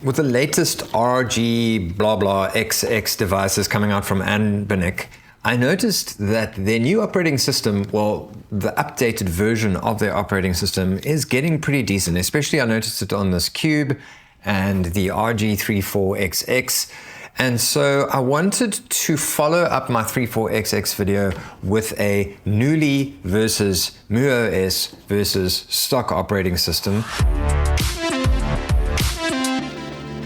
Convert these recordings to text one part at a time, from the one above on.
With the latest RG blah blah XX devices coming out from Anbinic, I noticed that their new operating system, well, the updated version of their operating system is getting pretty decent. Especially I noticed it on this Cube and the RG34XX. And so I wanted to follow up my 34XX video with a Knulli versus muOS versus stock operating system.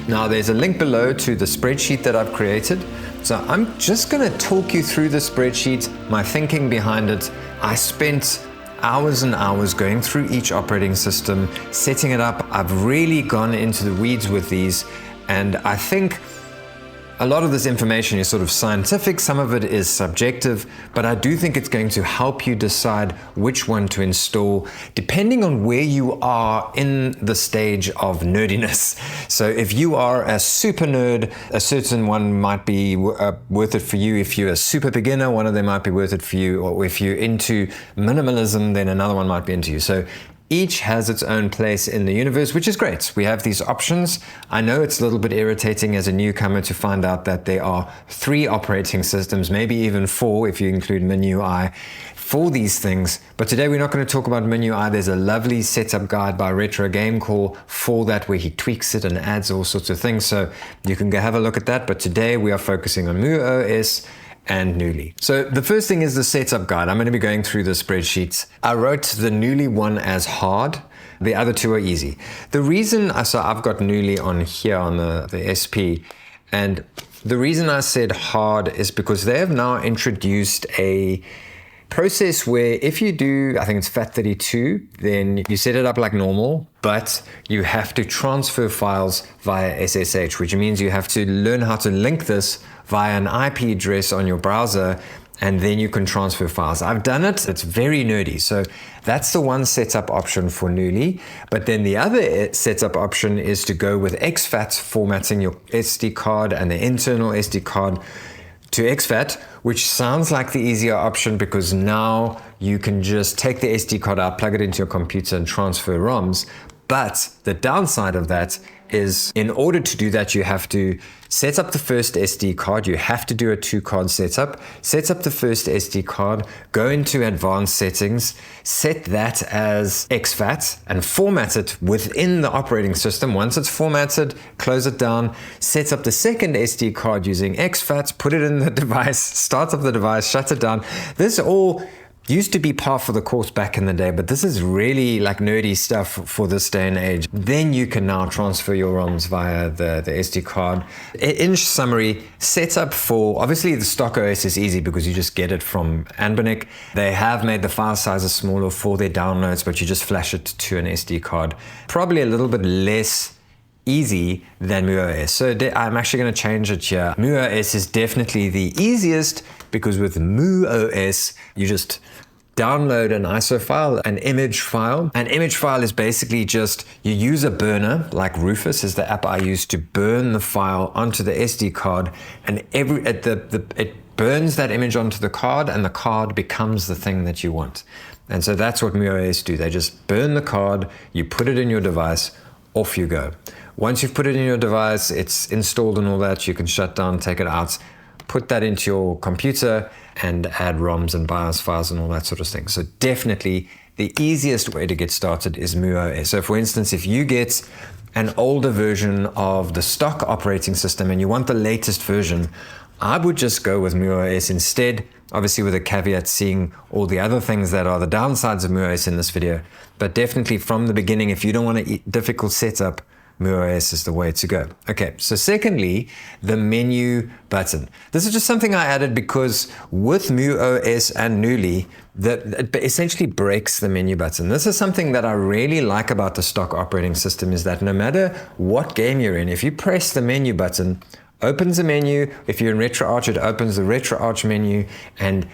Now there's a link below to the spreadsheet that I've created. So I'm just going to talk you through the spreadsheet, my thinking behind it. I spent hours and hours going through each operating system, setting it up. I've really gone into the weeds with these, and I think a lot of this information is sort of scientific, some of it is subjective, but I do think it's going to help you decide which one to install depending on where you are in the stage of nerdiness. So if you are a super nerd, a certain one might be worth it for you. If you're a super beginner, one of them might be worth it for you. Or if you're into minimalism, then another one might be into you. So each has its own place in the universe, which is great. We have these options. I know it's a little bit irritating as a newcomer to find out that there are 3 operating systems, maybe even 4 if you include MinUI, for these things. But today we're not going to talk about MinUI. There's a lovely setup guide by Retro Game Call for that, where he tweaks it and adds all sorts of things. So you can go have a look at that. But today we are focusing on muOS and Knulli. So the first thing is the setup guide. I'm going to be going through the spreadsheets. I wrote the Knulli one as hard. The other 2 are easy. The reason, so I've got Knulli on here on the SP, and the reason I said hard is because they have now introduced a process where if you do, I think it's FAT32, then you set it up like normal, but you have to transfer files via SSH, which means you have to learn how to link this via an IP address on your browser, and then you can transfer files. I've done it. It's very nerdy. So that's the one setup option for Knulli. But then the other setup option is to go with exFAT, formatting your SD card and the internal SD card to exFAT, which sounds like the easier option because now you can just take the SD card out, plug it into your computer and transfer ROMs. But the downside of that is, in order to do that, you have to set up the first SD card. You have to do a 2-card setup. Set up the first SD card, go into advanced settings, set that as exFAT and format it within the operating system. Once it's formatted, close it down, set up the second SD card using exFAT, put it in the device, start up the device, shut it down. This all used to be par for the course back in the day, but this is really like nerdy stuff for this day and age. Then you can now transfer your ROMs via the SD card. In summary, setup for, obviously the stockOS is easy because you just get it from Anbinic. They have made the file sizes smaller for their downloads, but you just flash it to an SD card. Probably a little bit less easy than muOS. So I'm actually going to change it here. muOS is definitely the easiest because with muOS, you just download an ISO file, an image file. An image file is basically just, you use a burner, like Rufus is the app I use to burn the file onto the SD card, and it burns that image onto the card, and the card becomes the thing that you want. And so that's what muOS do. They just burn the card, you put it in your device, off you go. Once you've put it in your device, it's installed and all that, you can shut down, take it out, put that into your computer and add ROMs and BIOS files and all that sort of thing. So definitely the easiest way to get started is muOS. So for instance, if you get an older version of the stock operating system and you want the latest version, I would just go with muOS instead, obviously with a caveat seeing all the other things that are the downsides of muOS in this video. But definitely from the beginning, if you don't want a difficult setup, muOS is the way to go. Okay, so secondly, the menu button. This is just something I added because with muOS and Knulli, it essentially breaks the menu button. This is something that I really like about the stock operating system, is that no matter what game you're in, if you press the menu button, opens a menu. If you're in RetroArch, it opens the RetroArch menu, and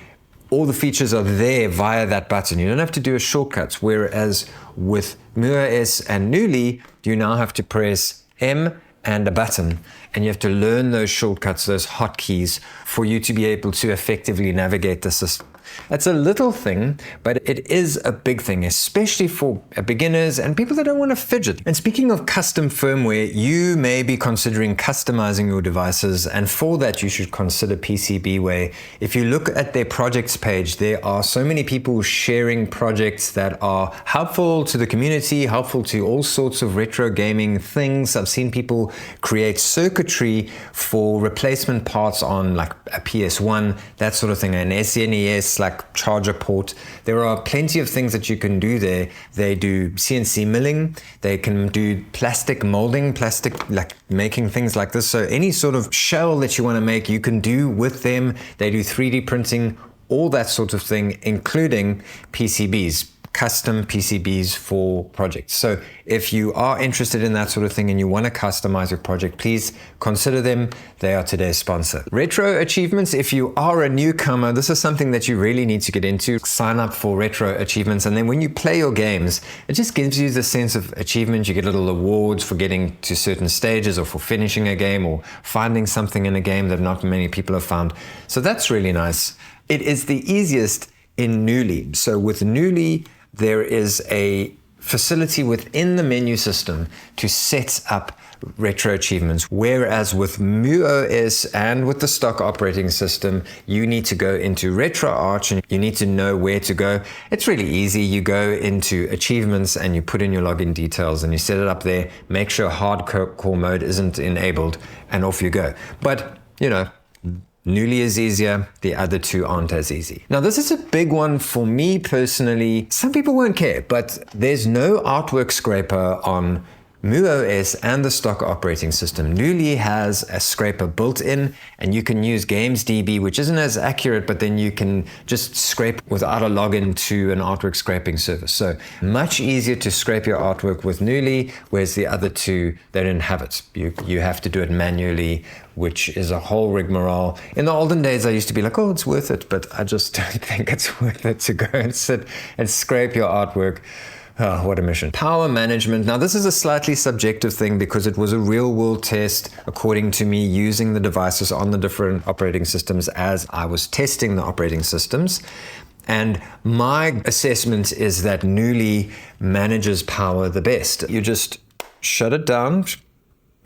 all the features are there via that button. You don't have to do a shortcut, whereas with muOS and Knulli, you now have to press M and a button, and you have to learn those shortcuts, those hotkeys, for you to be able to effectively navigate the system. It's a little thing, but it is a big thing, especially for beginners and people that don't want to fidget. And speaking of custom firmware, you may be considering customizing your devices, and for that you should consider PCBWay. If you look at their projects page, there are so many people sharing projects that are helpful to the community, helpful to all sorts of retro gaming things. I've seen people create circuitry for replacement parts on like a PS1, that sort of thing, an SNES like charger port. There are plenty of things that you can do there. They do CNC milling, they can do plastic molding, plastic like making things like this. So any sort of shell that you want to make, you can do with them. They do 3D printing, all that sort of thing, including PCBs. Custom PCBs for projects. So if you are interested in that sort of thing and you want to customize your project, please consider them. They are today's sponsor. Retroachievements, if you are a newcomer, this is something that you really need to get into. Sign up for Retroachievements, and then when you play your games, it just gives you the sense of achievement. You get little awards for getting to certain stages, or for finishing a game, or finding something in a game that not many people have found. So that's really nice. It is the easiest in Knulli. So with Knulli, there is a facility within the menu system to set up retro achievements, whereas with muOS and with the stock operating system, you need to go into Retroarch and you need to know where to go. It's really easy. You go into achievements and you put in your login details and you set it up there, make sure hardcore mode isn't enabled, and off you go. But, you know, Knulli is easier, the other two aren't as easy. Now this is a big one for me personally. Some people won't care, but there's no artwork scraper on muOS and the stock operating system. Knulli has a scraper built in, and you can use GamesDB, which isn't as accurate, but then you can just scrape without a login to an artwork scraping service. So much easier to scrape your artwork with Knulli, whereas the other two, they don't have it. You have to do it manually, which is a whole rigmarole. In the olden days, I used to be like, oh, it's worth it, but I just don't think it's worth it to go and sit and scrape your artwork. Oh, what a mission. Power management. Now, this is a slightly subjective thing because it was a real world test, according to me, using the devices on the different operating systems as I was testing the operating systems. And my assessment is that Knulli manages power the best. You just shut it down,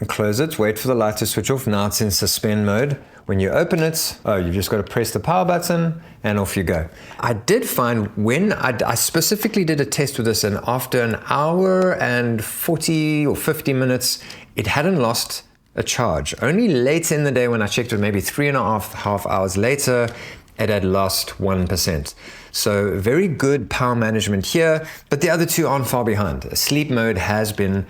close it, wait for the light to switch off. Now it's in suspend mode. When you open it, you've just got to press the power button and off you go. I did find when I specifically did a test with this, and after an hour and 40 or 50 minutes, it hadn't lost a charge. Only late in the day when I checked it, maybe 3.5 hours later, it had lost 1%. So very good power management here, but the other two aren't far behind. Sleep mode has been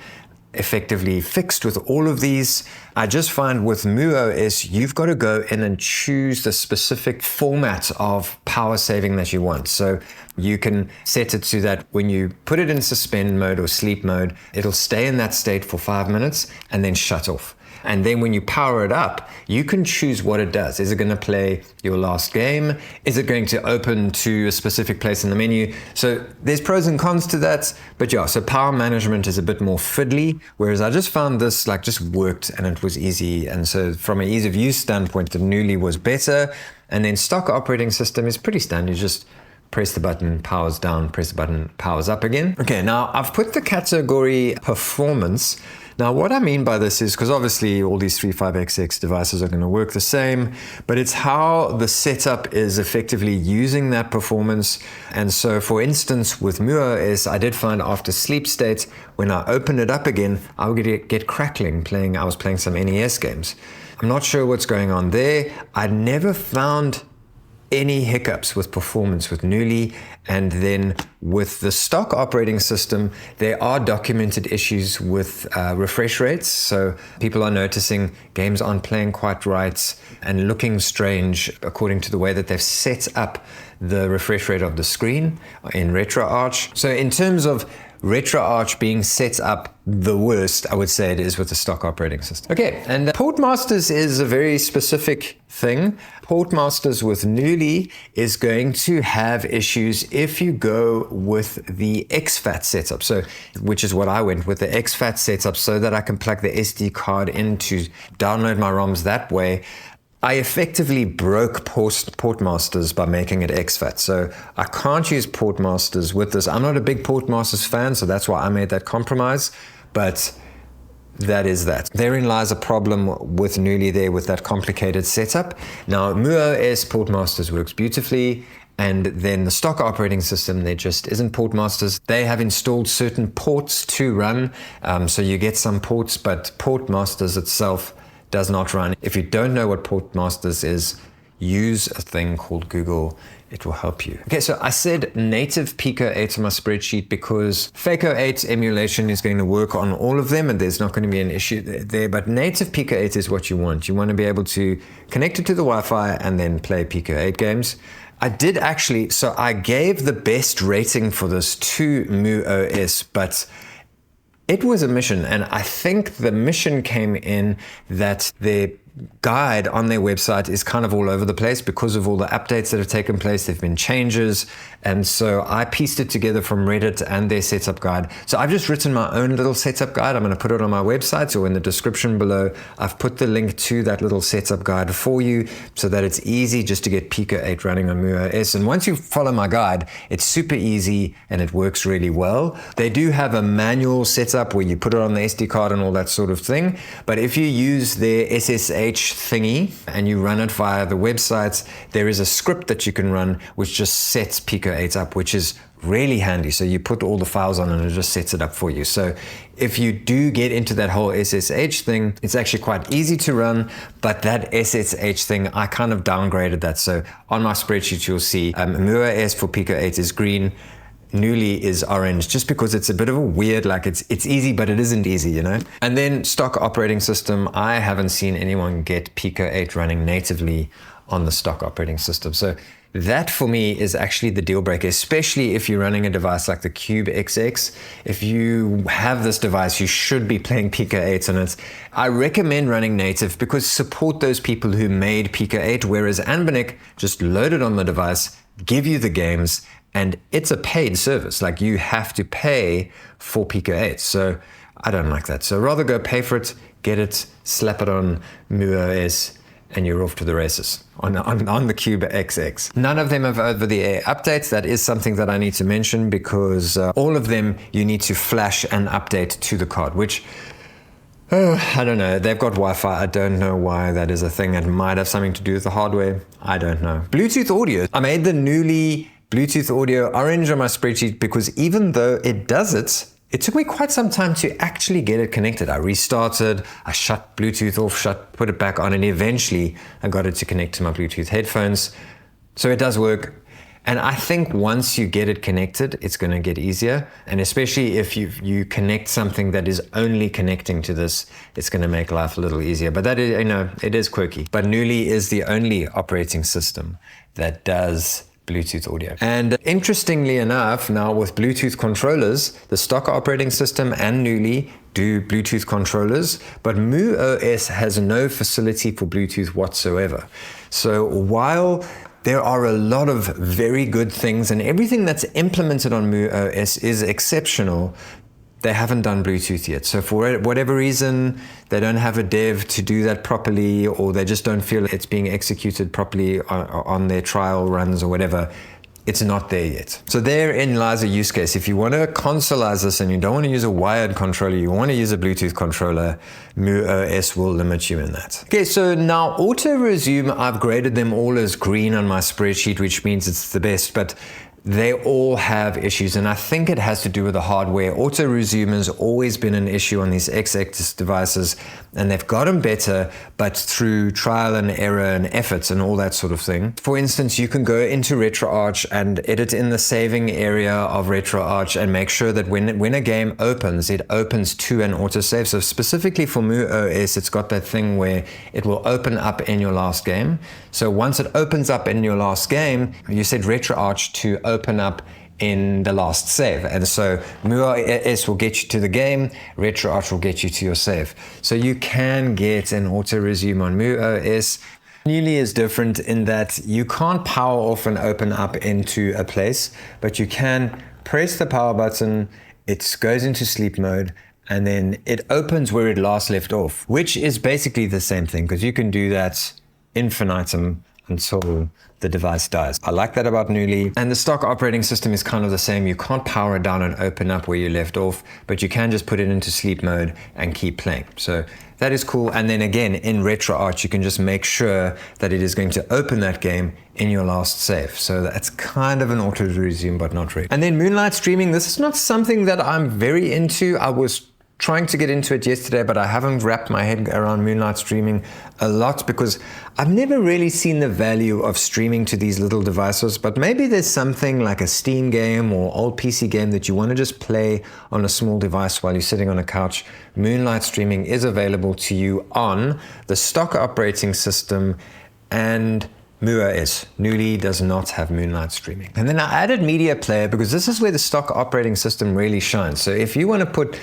effectively fixed with all of these. I just find with muOS, you've got to go in and choose the specific format of power saving that you want. So you can set it so that when you put it in suspend mode or sleep mode, it'll stay in that state for 5 minutes and then shut off. And then when you power it up, you can choose what it does. Is it going to play your last game? Is it going to open to a specific place in the menu? So there's pros and cons to that. But yeah, so power management is a bit more fiddly, whereas I just found this like just worked and it was easy. And so from an ease of use standpoint, the Knulli was better. And then stock operating system is pretty standard. You just press the button, powers down, press the button, powers up again. Okay, now I've put the category performance. Now, what I mean by this is, because obviously all these 35XX devices are going to work the same, but it's how the setup is effectively using that performance. And so, for instance, with muOS, I did find after sleep state, when I opened it up again, I would get crackling I was playing some NES games. I'm not sure what's going on there. I never found any hiccups with performance with Knulli. And then with the stock operating system, there are documented issues with refresh rates. So people are noticing games aren't playing quite right and looking strange according to the way that they've set up the refresh rate of the screen in Retroarch. So in terms of RetroArch being set up the worst, I would say it is with the stock operating system. Okay, and Portmasters is a very specific thing. Portmasters with Knulli is going to have issues if you go with the exFAT setup, so which is what I went with, the exFAT setup, so that I can plug the SD card in to download my ROMs that way. I effectively broke Portmasters by making it exFAT, so I can't use Portmasters with this. I'm not a big Portmasters fan, so that's why I made that compromise, but that is that. Therein lies a problem with Knulli there with that complicated setup. Now, muOS Portmasters works beautifully, and then the stock operating system, there just isn't Portmasters. They have installed certain ports to run, so you get some ports, but Portmasters itself does not run. If you don't know what Portmasters is, use a thing called Google. It will help you. Okay, so I said native Pico 8 on my spreadsheet because Faco 8 emulation is going to work on all of them and there's not going to be an issue there, but native Pico 8 is what you want. You want to be able to connect it to the Wi-Fi and then play Pico 8 games. I did actually, so I gave the best rating for this to muOS, but it was a mission, and I think the mission came in that their guide on their website is kind of all over the place because of all the updates that have taken place. There have been changes, and so I pieced it together from Reddit and their setup guide. So I've just written my own little setup guide. I'm going to put it on my website, or in the description below I've put the link to that little setup guide for you so that it's easy just to get Pico 8 running on muOS. And once you follow my guide, it's super easy and it works really well. They do have a manual setup where you put it on the SD card and all that sort of thing, but if you use their SSH thingy and you run it via the websites, there is a script that you can run which just sets Pico 8 up, which is really handy. So you put all the files on and it just sets it up for you. So if you do get into that whole SSH thing, it's actually quite easy to run, but that SSH thing, I kind of downgraded that. So on my spreadsheet, you'll see muOS for Pico 8 is green, Knulli is orange, just because it's a bit of a weird, like it's easy, but it isn't easy, you know? And then stock operating system, I haven't seen anyone get Pico 8 running natively on the stock operating system. So that for me is actually the deal breaker, especially if you're running a device like the Cube XX. If you have this device, you should be playing Pico 8 on it. I recommend running native because support those people who made Pico 8, whereas Anbernic just load it on the device, give you the games, and it's a paid service. Like, you have to pay for Pico 8. So I don't like that. So rather go pay for it, get it, slap it on muOS, and you're off to the races on the Cube XX. None of them have over-the-air updates. That is something that I need to mention because all of them you need to flash an update to the card, which, I don't know. They've got Wi-Fi. I don't know why that is a thing. It might have something to do with the hardware. I don't know. Bluetooth audio. I made the Knulli Bluetooth audio orange on my spreadsheet because even though it does it, it took me quite some time to actually get it connected. I restarted, I shut Bluetooth off, put it back on, and eventually I got it to connect to my Bluetooth headphones. So it does work. And I think once you get it connected, it's going to get easier. And especially if you connect something that is only connecting to this, it's going to make life a little easier. But that is, you know, it is quirky. But Knulli is the only operating system that does Bluetooth audio. And interestingly enough, now with Bluetooth controllers, the stock operating system and Knulli do Bluetooth controllers, but muOS has no facility for Bluetooth whatsoever. So while there are a lot of very good things and everything that's implemented on muOS is exceptional, they haven't done Bluetooth yet. So for whatever reason, they don't have a dev to do that properly, or they just don't feel it's being executed properly on their trial runs or whatever. It's not there yet. So therein lies a use case. If you want to consoleize this and you don't want to use a wired controller, you want to use a Bluetooth controller, muOS will limit you in that. Okay, so now Autoresume, I've graded them all as green on my spreadsheet, which means it's the best, but they all have issues, and I think it has to do with the hardware. Autoresume has always been an issue on these XX devices, and they've gotten better, but through trial and error and efforts and all that sort of thing. For instance, you can go into Retroarch and edit in the saving area of Retroarch and make sure that when a game opens, it opens to an autosave. So specifically for muOS, it's got that thing where it will open up in your last game. So once it opens up in your last game, you set Retroarch to open up in the last save. And so muOS will get you to the game, Retroach will get you to your save. So you can get an Autoresume on muOS. Knulli is different in that you can't power off and open up into a place, but you can press the power button, it goes into sleep mode, and then it opens where it last left off, which is basically the same thing, because you can do that infinitum until the device dies. I like that about Knulli. And the stock operating system is kind of the same. You can't power it down and open up where you left off, but you can just put it into sleep mode and keep playing. So that is cool. And then again, in Retroach, you can just make sure that it is going to open that game in your last save. So that's kind of an auto resume, but not really. And then Moonlight streaming. This is not something that I'm very into. I was trying to get into it yesterday, but I haven't wrapped my head around Moonlight streaming a lot because I've never really seen the value of streaming to these little devices. But maybe there's something like a Steam game or old PC game that you want to just play on a small device while you're sitting on a couch. Moonlight streaming is available to you on the stock operating system and muOS. Knulli does not have Moonlight streaming. And then I added Media Player because this is where the stock operating system really shines. So if you want to put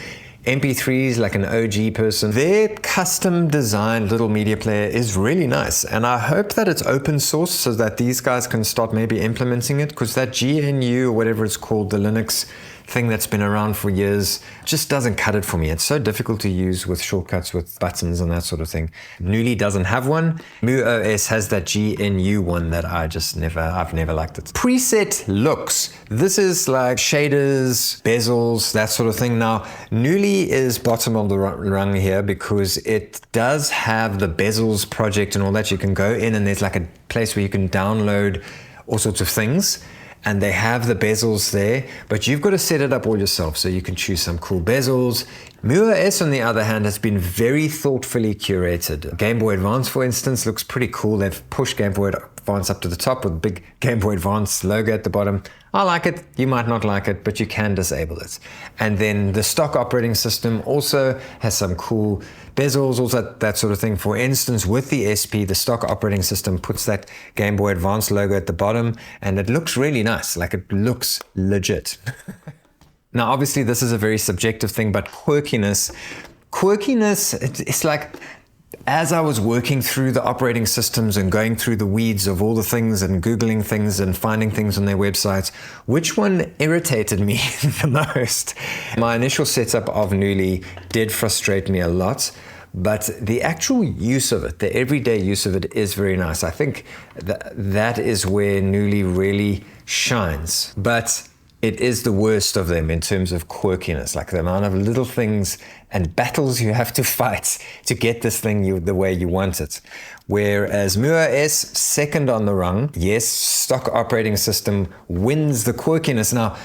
MP3s like an OG person, their custom designed little media player is really nice. And I hope that it's open source so that these guys can start maybe implementing it, because that GNU or whatever it's called, the Linux thing that's been around for years, just doesn't cut it for me. It's so difficult to use with shortcuts, with buttons and that sort of thing. Knulli doesn't have one. muOS has that GNU one that I've never liked it. Preset looks. This is like shaders, bezels, that sort of thing. Now, Knulli is bottom of the rung here because it does have the bezels project and all that. You can go in and there's like a place where you can download all sorts of things. And they have the bezels there, but you've got to set it up all yourself. So you can choose some cool bezels. muOS, on the other hand, has been very thoughtfully curated. Game Boy Advance, for instance, looks pretty cool. They've pushed Game Boy Advance up to the top with a big Game Boy Advance logo at the bottom. I like it. You might not like it, but you can disable it. And then the stock operating system also has some cool bezels, also that sort of thing. For instance, with the SP, the stock operating system puts that Game Boy Advance logo at the bottom, and it looks really nice. Like, it looks legit. Now, obviously, this is a very subjective thing, but quirkiness, it's like, as I was working through the operating systems and going through the weeds of all the things and Googling things and finding things on their websites, which one irritated me the most? My initial setup of Knulli did frustrate me a lot, but the actual use of it, the everyday use of it, is very nice. I think that is where Knulli really shines. But it is the worst of them in terms of quirkiness, like the amount of little things and battles you have to fight to get this thing the way you want it. Whereas muOS, second on the rung, yes, stock operating system wins the quirkiness. Now,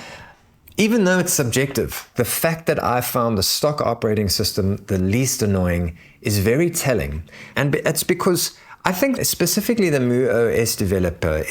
even though it's subjective, the fact that I found the stock operating system the least annoying is very telling. And it's because I think specifically the muOS developer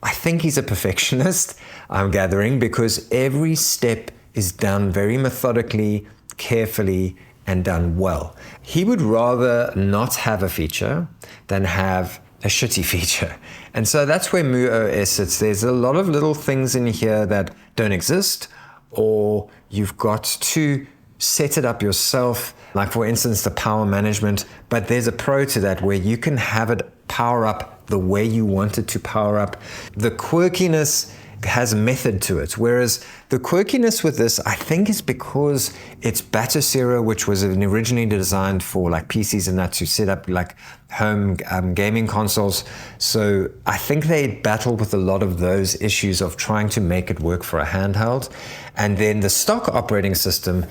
I think he's a perfectionist, I'm gathering, because every step is done very methodically, carefully, and done well. He would rather not have a feature than have a shitty feature. And so that's where muOS sits. There's a lot of little things in here that don't exist, or you've got to set it up yourself. Like, for instance, the power management, but there's a pro to that where you can have it power up the way you want it to power up. The quirkiness has method to it, whereas the quirkiness with this, I think, is because it's Batocero, which was originally designed for like PCs and that, to set up like home gaming consoles. So I think they battle with a lot of those issues of trying to make it work for a handheld. And then the stock operating system,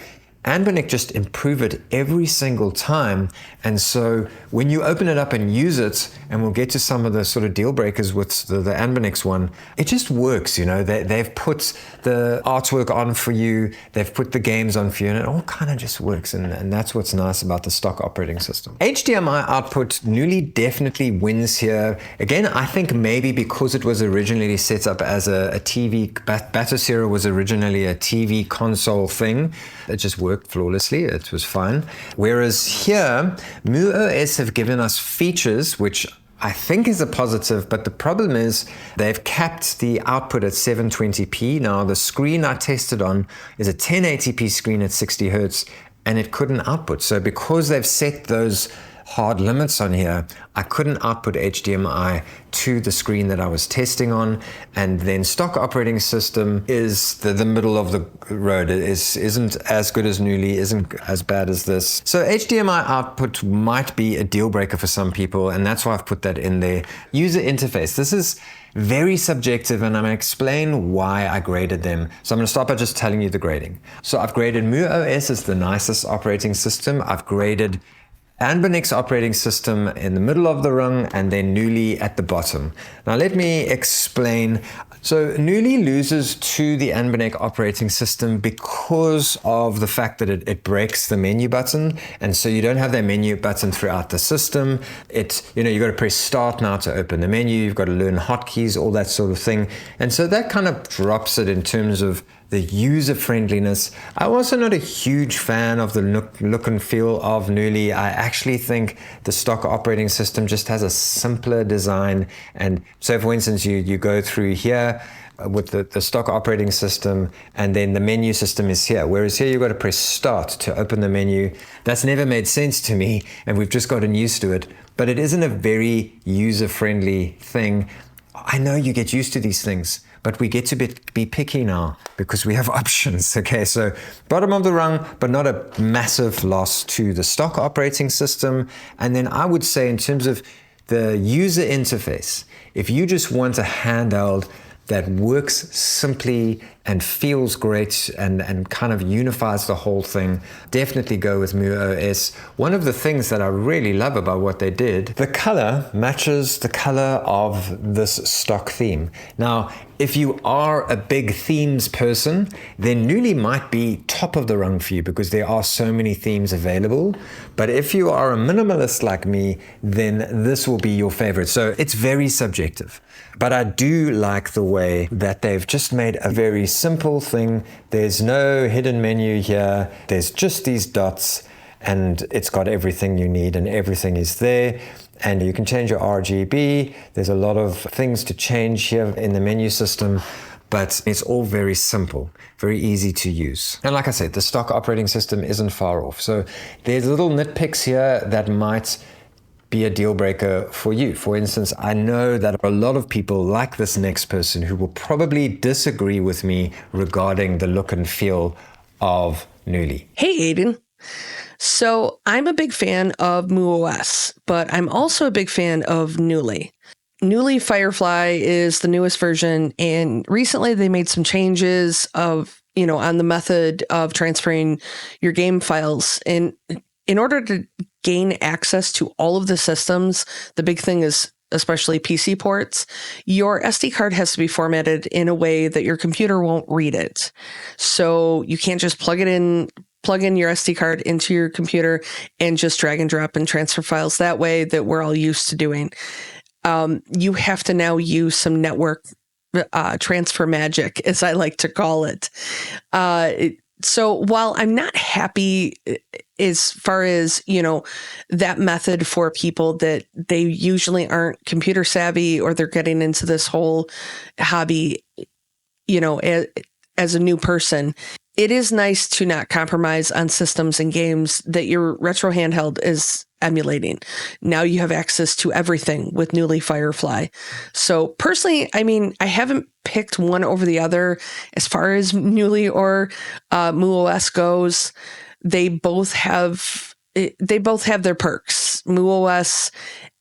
Anbernic just improve it every single time. And so when you open it up and use it, and we'll get to some of the sort of deal breakers with the Anbernic's one, it just works, you know. They've put the artwork on for you, they've put the games on for you, and it all kind of just works. And that's what's nice about the stock operating system. HDMI output, Knulli definitely wins here. Again, I think maybe because it was originally set up as a TV, Batocero was originally a TV console thing, it just worked flawlessly. It was fine. Whereas here, muOS have given us features which I think is a positive, but the problem is they've capped the output at 720p. Now, the screen I tested on is a 1080p screen at 60 hertz, and it couldn't output. So because they've set those hard limits on here, I couldn't output HDMI to the screen that I was testing on. And then stock operating system is the middle of the road. It isn't as good as Knulli, isn't as bad as this. So HDMI output might be a deal breaker for some people, and that's why I've put that in there. User interface. This is very subjective, and I'm going to explain why I graded them. So I'm going to start by just telling you the grading. So I've graded muOS as the nicest operating system. I've graded Anbinix operating system in the middle of the rung, and then Knulli at the bottom. Now let me explain. So Knulli loses to the Anbinix operating system because of the fact that it breaks the menu button, and so you don't have that menu button throughout the system. You've got to press start now to open the menu, you've got to learn hotkeys, all that sort of thing. And so that kind of drops it in terms of the user friendliness. I'm also not a huge fan of the look and feel of Knulli. I actually think the stock operating system just has a simpler design. And so for instance, you go through here with the stock operating system, and then the menu system is here. Whereas here you've got to press start to open the menu. That's never made sense to me, and we've just gotten used to it. But it isn't a very user-friendly thing. I know you get used to these things, but we get to be picky now because we have options. Okay, so bottom of the rung, but not a massive loss to the stock operating system. And then I would say in terms of the user interface, if you just want a handheld that works simply and feels great and kind of unifies the whole thing, definitely go with muOS. One of the things that I really love about what they did, the color matches the color of this stock theme. Now, if you are a big themes person, then Knulli might be top of the rung for you because there are so many themes available. But if you are a minimalist like me, then this will be your favorite. So it's very subjective. But I do like the way that they've just made a very simple thing. There's no hidden menu here. There's just these dots, and it's got everything you need, and everything is there. And you can change your RGB. There's a lot of things to change here in the menu system, but it's all very simple, very easy to use. And like I said, the stock operating system isn't far off. So there's little nitpicks here that might be a deal breaker for you. For instance, I know that a lot of people like this next person who will probably disagree with me regarding the look and feel of Knulli. Hey, Adin. So I'm a big fan of muOS, but I'm also a big fan of Knulli. Knulli Firefly is the newest version, and recently they made some changes on the method of transferring your game files. And in order to gain access to all of the systems, the big thing is especially PC ports, your SD card has to be formatted in a way that your computer won't read it. So you can't just plug in your SD card into your computer and just drag and drop and transfer files that way that we're all used to doing. You have to now use some network transfer magic, as I like to call it. So while I'm not happy as far as, that method for people that they usually aren't computer savvy or they're getting into this whole hobby, as a new person, it is nice to not compromise on systems and games that your retro handheld is emulating. Now you have access to everything with Knulli Firefly. So personally, I haven't picked one over the other as far as Knulli or muOS goes. They both have their perks. muOS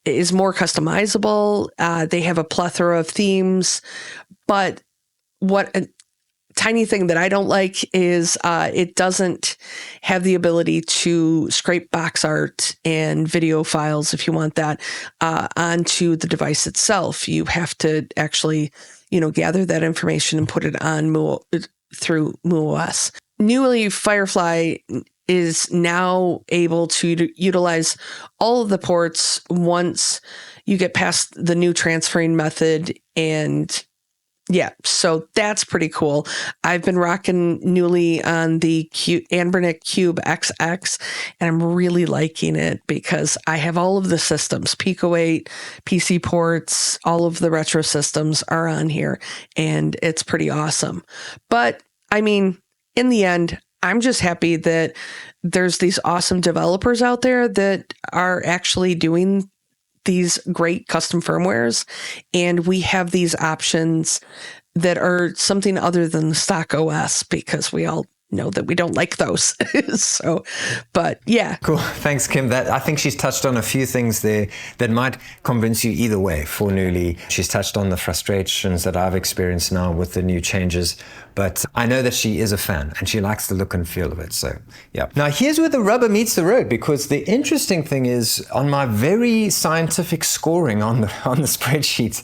is more customizable. They have a plethora of themes, but what tiny thing that I don't like is it doesn't have the ability to scrape box art and video files, if you want that, onto the device itself. You have to actually, gather that information and put it on through muOS. Knulli Firefly is now able to utilize all of the ports once you get past the new transferring method and Yeah, so that's pretty cool. I've been rocking Knulli on the Anbernic Cube XX, and I'm really liking it because I have all of the systems, Pico 8, PC ports, all of the retro systems are on here, and it's pretty awesome. But I mean, in the end, I'm just happy that there's these awesome developers out there that are actually doing these great custom firmwares, and we have these options that are something other than the stock OS, because we all know that we don't like those. So, but yeah. Cool. Thanks, Kim. I think she's touched on a few things there that might convince you either way for Knulli. She's touched on the frustrations that I've experienced now with the new changes, but I know that she is a fan and she likes the look and feel of it. So yeah. Now here's where the rubber meets the road, because the interesting thing is, on my very scientific scoring on the spreadsheet,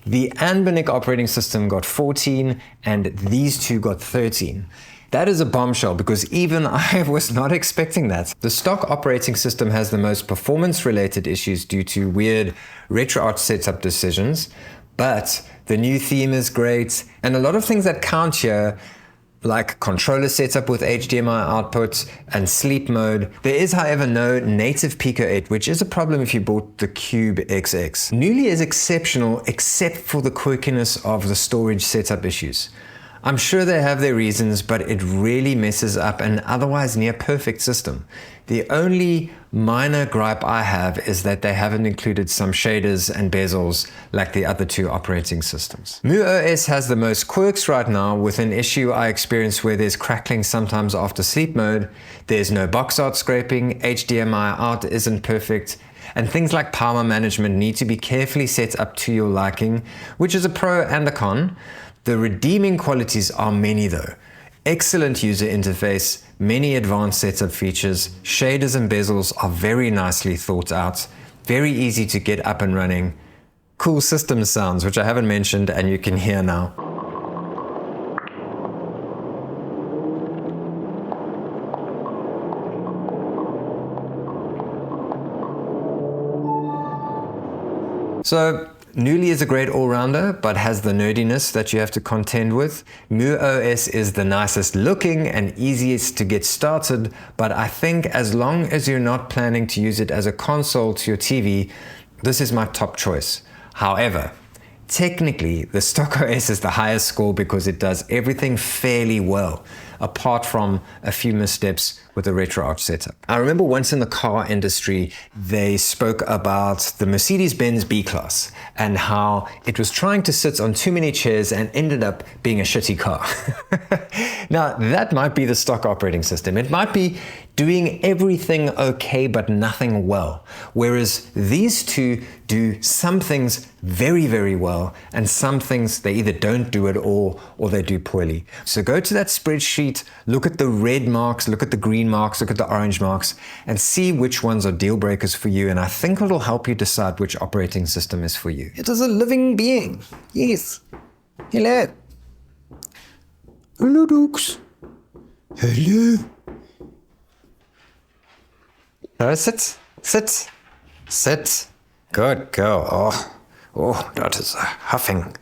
the Anbernic operating system got 14 and these two got 13. That is a bombshell, because even I was not expecting that. The stock operating system has the most performance-related issues due to weird RetroArch setup decisions, but the new theme is great, and a lot of things that count here, like controller setup with HDMI output and sleep mode. There is, however, no native Pico 8, which is a problem if you bought the Cube XX. Knulli is exceptional except for the quirkiness of the storage setup issues. I'm sure they have their reasons, but it really messes up an otherwise near perfect system. The only minor gripe I have is that they haven't included some shaders and bezels like the other two operating systems. muOS has the most quirks right now, with an issue I experience where there's crackling sometimes after sleep mode, there's no box art scraping, HDMI out isn't perfect, and things like power management need to be carefully set up to your liking, which is a pro and a con. The redeeming qualities are many though. Excellent user interface, many advanced setup features, shaders and bezels are very nicely thought out, very easy to get up and running, cool system sounds, which I haven't mentioned and you can hear now. So Knulli is a great all-rounder, but has the nerdiness that you have to contend with. muOS is the nicest looking and easiest to get started, but I think as long as you're not planning to use it as a console to your TV, this is my top choice. However, technically, the stockOS is the highest score because it does everything fairly well, apart from a few missteps with the RetroArch setup. I remember once in the car industry, they spoke about the Mercedes-Benz B-Class and how it was trying to sit on too many chairs and ended up being a shitty car. Now, that might be the stock operating system. It might be doing everything okay, but nothing well. Whereas these two do some things very, very well, and some things they either don't do at all or they do poorly. So go to that spreadsheet, look at the red marks, look at the green marks, look at the orange marks, and see which ones are deal breakers for you. And I think it'll help you decide which operating system is for you. It is a living being. Yes. Hello. Hello, Dukes. Hello. Sit, sit, sit. Good girl. Oh, that is a huffing